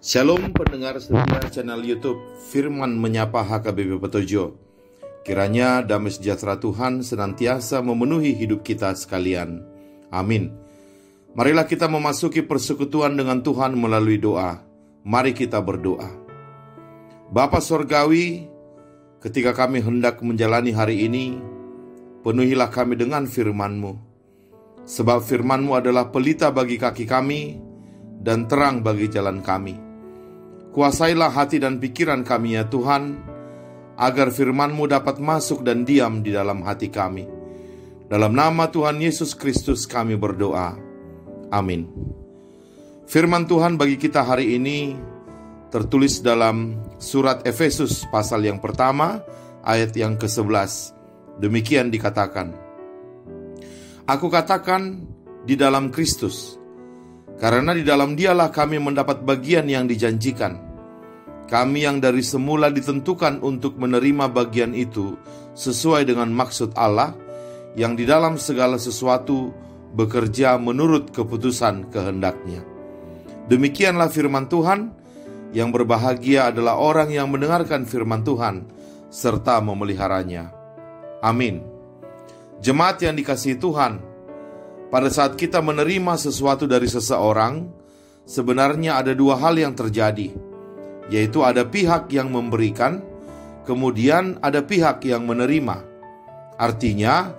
Shalom pendengar setia channel YouTube Firman Menyapa HKBP Petojo. Kiranya damai sejahtera Tuhan senantiasa memenuhi hidup kita sekalian. Amin. Marilah kita memasuki persekutuan dengan Tuhan melalui doa. Mari kita berdoa. Bapa Sorgawi, ketika kami hendak menjalani hari ini, penuhilah kami dengan firman-Mu. Sebab firman-Mu adalah pelita bagi kaki kami dan terang bagi jalan kami. Kuasailah hati dan pikiran kami ya Tuhan, agar firman-Mu dapat masuk dan diam di dalam hati kami. Dalam nama Tuhan Yesus Kristus kami berdoa. Amin. Firman Tuhan bagi kita hari ini tertulis dalam surat Efesus pasal yang pertama, ayat yang ke-11. Demikian dikatakan, Aku katakan di dalam Kristus, karena di dalam Dialah kami mendapat bagian yang dijanjikan. Kami yang dari semula ditentukan untuk menerima bagian itu sesuai dengan maksud Allah yang di dalam segala sesuatu bekerja menurut keputusan kehendak-Nya. Demikianlah firman Tuhan, yang berbahagia adalah orang yang mendengarkan firman Tuhan serta memeliharanya. Amin. Jemaat yang dikasihi Tuhan, pada saat kita menerima sesuatu dari seseorang, sebenarnya ada dua hal yang terjadi, yaitu ada pihak yang memberikan, kemudian ada pihak yang menerima. Artinya,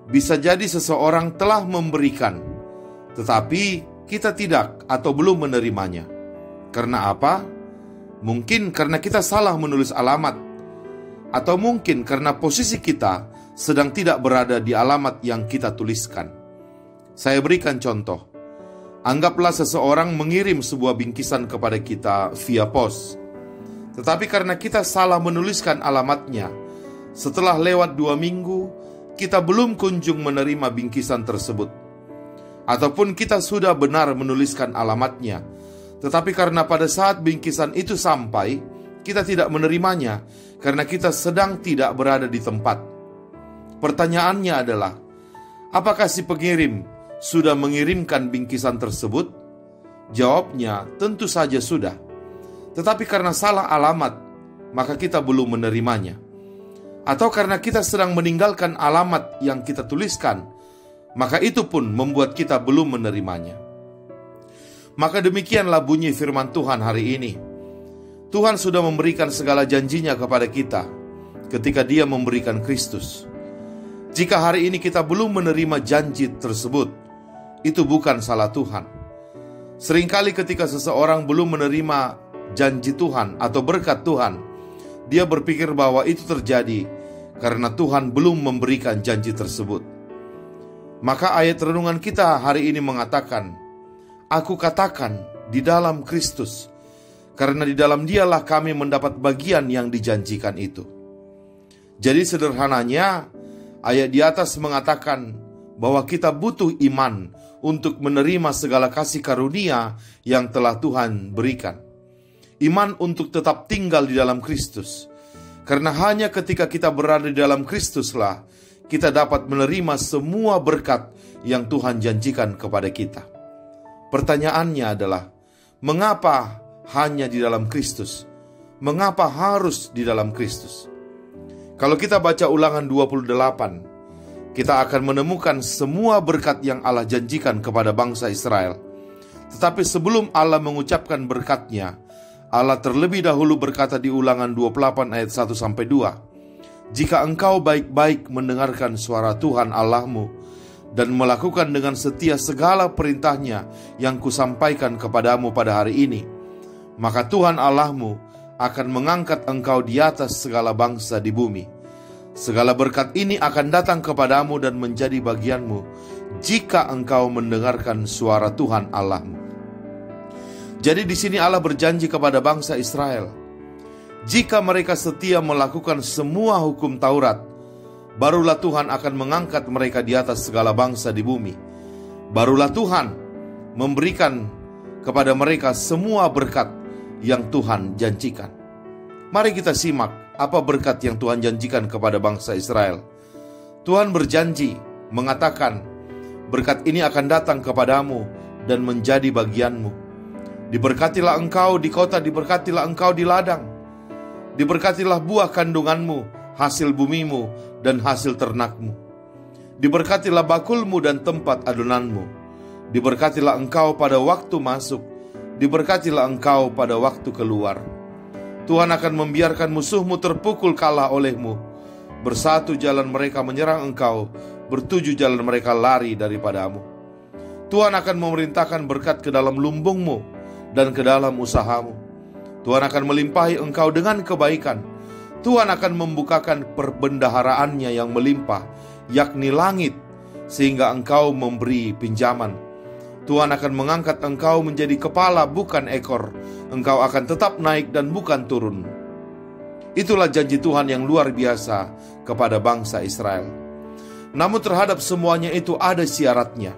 bisa jadi seseorang telah memberikan, tetapi kita tidak atau belum menerimanya. Karena apa? Mungkin karena kita salah menulis alamat, atau mungkin karena posisi kita sedang tidak berada di alamat yang kita tuliskan. Saya berikan contoh. Anggaplah seseorang mengirim sebuah bingkisan kepada kita via pos. Tetapi karena kita salah menuliskan alamatnya, setelah lewat 2 minggu, kita belum kunjung menerima bingkisan tersebut. Ataupun kita sudah benar menuliskan alamatnya, tetapi karena pada saat bingkisan itu sampai, kita tidak menerimanya, karena kita sedang tidak berada di tempat. Pertanyaannya adalah, apakah si pengirim sudah mengirimkan bingkisan tersebut? Jawabnya, tentu saja sudah. Tetapi karena salah alamat, maka kita belum menerimanya. Atau karena kita sedang meninggalkan alamat yang kita tuliskan, maka itu pun membuat kita belum menerimanya. Maka demikianlah bunyi firman Tuhan hari ini. Tuhan sudah memberikan segala janjinya kepada kita ketika Dia memberikan Kristus. Jika hari ini kita belum menerima janji tersebut, itu bukan salah Tuhan. Seringkali ketika seseorang belum menerima janji Tuhan atau berkat Tuhan, dia berpikir bahwa itu terjadi karena Tuhan belum memberikan janji tersebut. Maka ayat renungan kita hari ini mengatakan, Aku katakan di dalam Kristus, karena di dalam Dialah kami mendapat bagian yang dijanjikan itu. Jadi sederhananya, ayat di atas mengatakan bahwa kita butuh iman untuk menerima segala kasih karunia yang telah Tuhan berikan. Iman untuk tetap tinggal di dalam Kristus. Karena hanya ketika kita berada di dalam Kristuslah kita dapat menerima semua berkat yang Tuhan janjikan kepada kita. Pertanyaannya adalah, mengapa hanya di dalam Kristus? Mengapa harus di dalam Kristus? Kalau kita baca Ulangan 28, kita akan menemukan semua berkat yang Allah janjikan kepada bangsa Israel. Tetapi sebelum Allah mengucapkan berkatnya, Allah terlebih dahulu berkata di Ulangan 28 ayat 1-2, Jika engkau baik-baik mendengarkan suara Tuhan Allahmu dan melakukan dengan setia segala perintahnya yang kusampaikan kepadamu pada hari ini, maka Tuhan Allahmu akan mengangkat engkau di atas segala bangsa di bumi. Segala berkat ini akan datang kepadamu dan menjadi bagianmu jika engkau mendengarkan suara Tuhan Allahmu. Jadi di sini Allah berjanji kepada bangsa Israel, jika mereka setia melakukan semua hukum Taurat, barulah Tuhan akan mengangkat mereka di atas segala bangsa di bumi. Barulah Tuhan memberikan kepada mereka semua berkat yang Tuhan janjikan. Mari kita simak apa berkat yang Tuhan janjikan kepada bangsa Israel. Tuhan berjanji mengatakan, berkat ini akan datang kepadamu dan menjadi bagianmu. Diberkatilah engkau di kota, diberkatilah engkau di ladang. Diberkatilah buah kandunganmu, hasil bumimu, dan hasil ternakmu. Diberkatilah bakulmu dan tempat adonanmu. Diberkatilah engkau pada waktu masuk, diberkatilah engkau pada waktu keluar. Tuhan akan membiarkan musuhmu terpukul kalah olehmu. Bersatu jalan mereka menyerang engkau, bertujuh jalan mereka lari daripadamu. Tuhan akan memerintahkan berkat ke dalam lumbungmu dan ke dalam usahamu. Tuhan akan melimpahi engkau dengan kebaikan. Tuhan akan membukakan perbendaharaannya yang melimpah, yakni langit, sehingga engkau memberi pinjaman. Tuhan akan mengangkat engkau menjadi kepala, bukan ekor. Engkau akan tetap naik dan bukan turun. Itulah janji Tuhan yang luar biasa kepada bangsa Israel. Namun terhadap semuanya itu ada syaratnya,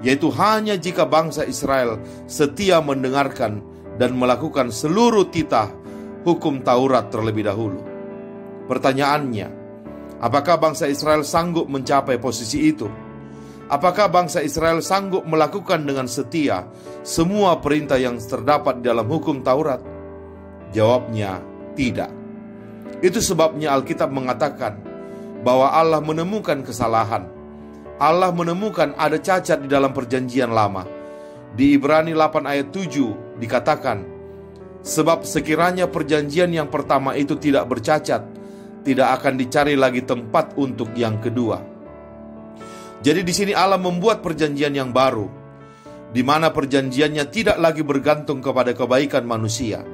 yaitu hanya jika bangsa Israel setia mendengarkan dan melakukan seluruh titah hukum Taurat terlebih dahulu. Pertanyaannya, apakah bangsa Israel sanggup mencapai posisi itu? Apakah bangsa Israel sanggup melakukan dengan setia semua perintah yang terdapat dalam hukum Taurat? Jawabnya, tidak. Itu sebabnya Alkitab mengatakan bahwa Allah menemukan kesalahan. Allah menemukan ada cacat di dalam perjanjian lama. Di Ibrani 8 ayat 7 dikatakan, sebab sekiranya perjanjian yang pertama itu tidak bercacat, tidak akan dicari lagi tempat untuk yang kedua. Jadi di sini Allah membuat perjanjian yang baru, di mana perjanjiannya tidak lagi bergantung kepada kebaikan manusia,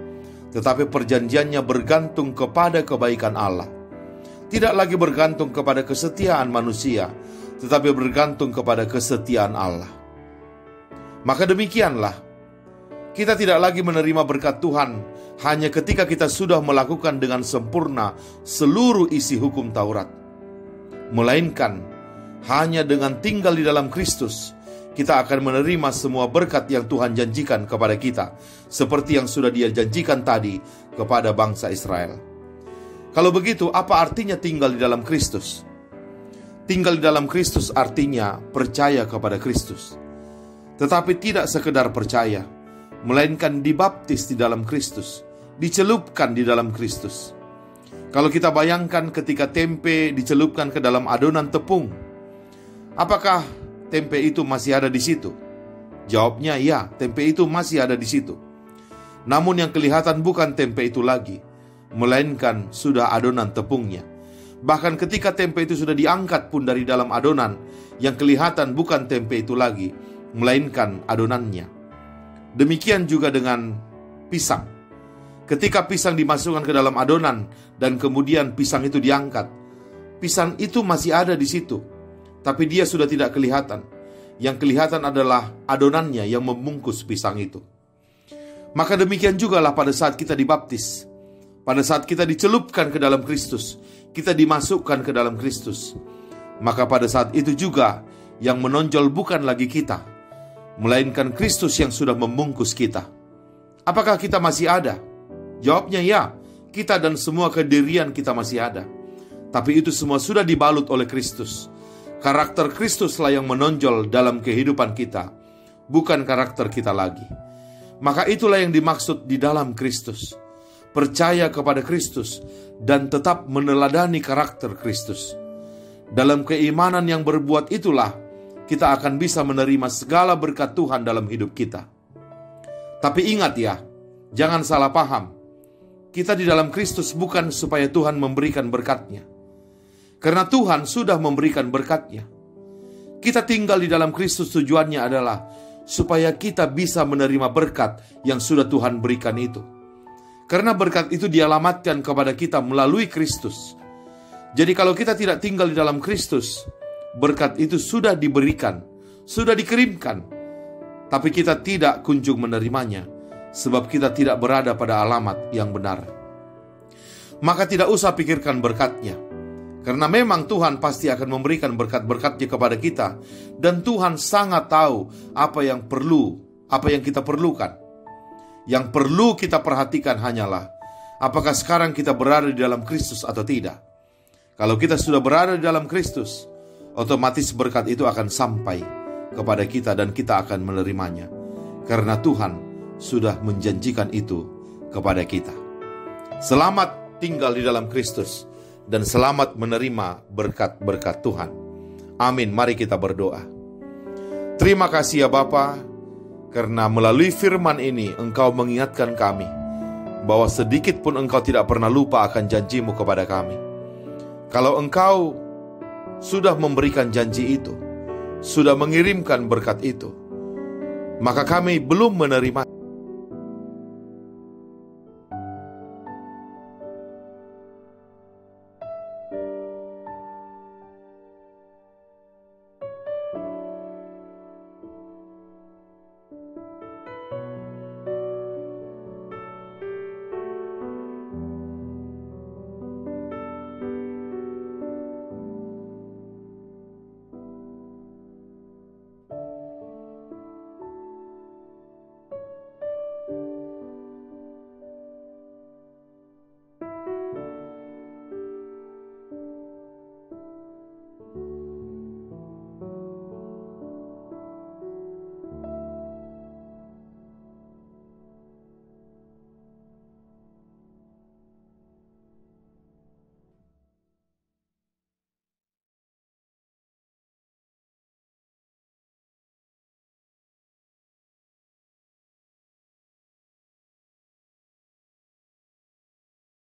tetapi perjanjiannya bergantung kepada kebaikan Allah. Tidak lagi bergantung kepada kesetiaan manusia, tetapi bergantung kepada kesetiaan Allah. Maka demikianlah, kita tidak lagi menerima berkat Tuhan hanya ketika kita sudah melakukan dengan sempurna seluruh isi hukum Taurat, melainkan hanya dengan tinggal di dalam Kristus, kita akan menerima semua berkat yang Tuhan janjikan kepada kita, seperti yang sudah Dia janjikan tadi kepada bangsa Israel. Kalau begitu, apa artinya tinggal di dalam Kristus? Tinggal di dalam Kristus artinya percaya kepada Kristus. Tetapi tidak sekedar percaya, melainkan dibaptis di dalam Kristus, dicelupkan di dalam Kristus. Kalau kita bayangkan ketika tempe dicelupkan ke dalam adonan tepung, apakah tempe itu masih ada di situ? Jawabnya ya, tempe itu masih ada di situ. Namun yang kelihatan bukan tempe itu lagi, melainkan sudah adonan tepungnya. Bahkan ketika tempe itu sudah diangkat pun dari dalam adonan, yang kelihatan bukan tempe itu lagi, melainkan adonannya. Demikian juga dengan pisang. Ketika pisang dimasukkan ke dalam adonan dan kemudian pisang itu diangkat, pisang itu masih ada di situ, tapi dia sudah tidak kelihatan. Yang kelihatan adalah adonannya yang membungkus pisang itu. Maka demikian jugalah pada saat kita dibaptis. Pada saat kita dicelupkan ke dalam Kristus, kita dimasukkan ke dalam Kristus. Maka pada saat itu juga yang menonjol bukan lagi kita, melainkan Kristus yang sudah membungkus kita. Apakah kita masih ada? Jawabnya ya, kita dan semua kedirian kita masih ada. Tapi itu semua sudah dibalut oleh Kristus. Karakter Kristuslah yang menonjol dalam kehidupan kita, bukan karakter kita lagi. Maka itulah yang dimaksud di dalam Kristus. Percaya kepada Kristus dan tetap meneladani karakter Kristus. Dalam keimanan yang berbuat itulah kita akan bisa menerima segala berkat Tuhan dalam hidup kita. Tapi ingat ya, jangan salah paham. Kita di dalam Kristus bukan supaya Tuhan memberikan berkat-Nya. Karena Tuhan sudah memberikan berkat-Nya. Kita tinggal di dalam Kristus tujuannya adalah supaya kita bisa menerima berkat yang sudah Tuhan berikan itu. Karena berkat itu dialamatkan kepada kita melalui Kristus. Jadi kalau kita tidak tinggal di dalam Kristus, berkat itu sudah diberikan, sudah dikirimkan, tapi kita tidak kunjung menerimanya, sebab kita tidak berada pada alamat yang benar. Maka tidak usah pikirkan berkat-Nya, karena memang Tuhan pasti akan memberikan berkat-berkat-Nya kepada kita, dan Tuhan sangat tahu apa yang kita perlukan. Yang perlu kita perhatikan hanyalah apakah sekarang kita berada di dalam Kristus atau tidak. Kalau kita sudah berada di dalam Kristus, otomatis berkat itu akan sampai kepada kita dan kita akan menerimanya. Karena Tuhan sudah menjanjikan itu kepada kita. Selamat tinggal di dalam Kristus dan selamat menerima berkat-berkat Tuhan. Amin. Mari kita berdoa. Terima kasih ya Bapa, karena melalui firman ini Engkau mengingatkan kami bahwa sedikit pun Engkau tidak pernah lupa akan janji-Mu kepada kami. Kalau Engkau sudah memberikan janji itu, sudah mengirimkan berkat itu, maka kami belum menerima.